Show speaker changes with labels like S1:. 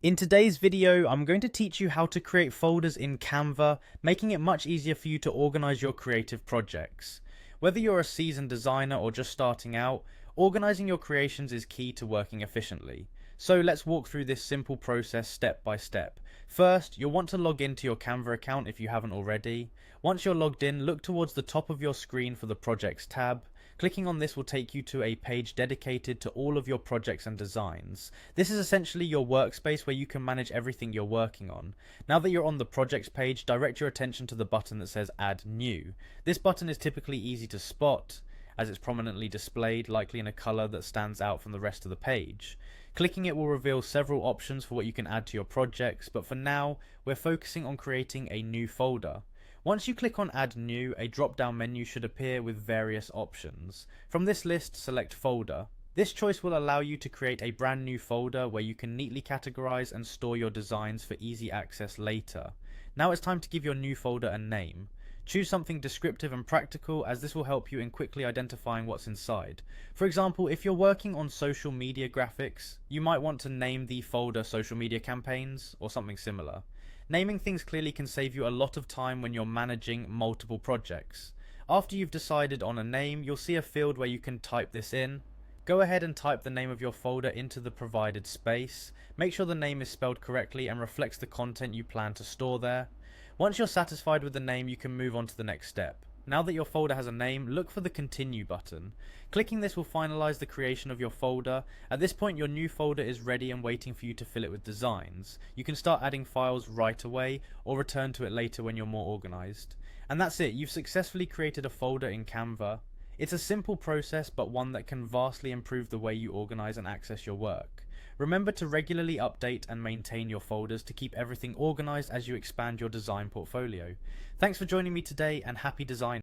S1: In today's video, I'm going to teach you how to create folders in Canva, making it much easier for you to organize your creative projects. Whether you're a seasoned designer or just starting out, organizing your creations is key to working efficiently. So let's walk through this simple process step by step. First, you'll want to log into your Canva account if you haven't already. Once you're logged in, look towards the top of your screen for the Projects tab. Clicking on this will take you to a page dedicated to all of your projects and designs. This is essentially your workspace where you can manage everything you're working on. Now that you're on the projects page, direct your attention to the button that says Add New. This button is typically easy to spot, as it's prominently displayed, likely in a color that stands out from the rest of the page. Clicking it will reveal several options for what you can add to your projects, but for now, we're focusing on creating a new folder. Once you click on Add New, a drop-down menu should appear with various options. From this list, select Folder. This choice will allow you to create a brand new folder where you can neatly categorize and store your designs for easy access later. Now it's time to give your new folder a name. Choose something descriptive and practical, as this will help you in quickly identifying what's inside. For example, if you're working on social media graphics, you might want to name the folder Social Media Campaigns or something similar. Naming things clearly can save you a lot of time when you're managing multiple projects. After you've decided on a name, you'll see a field where you can type this in. Go ahead and type the name of your folder into the provided space. Make sure the name is spelled correctly and reflects the content you plan to store there. Once you're satisfied with the name, you can move on to the next step. Now that your folder has a name, look for the Continue button. Clicking this will finalize the creation of your folder. At this point, your new folder is ready and waiting for you to fill it with designs. You can start adding files right away or return to it later when you're more organized. And that's it, you've successfully created a folder in Canva. It's a simple process, but one that can vastly improve the way you organize and access your work. Remember to regularly update and maintain your folders to keep everything organized as you expand your design portfolio. Thanks for joining me today, and happy design.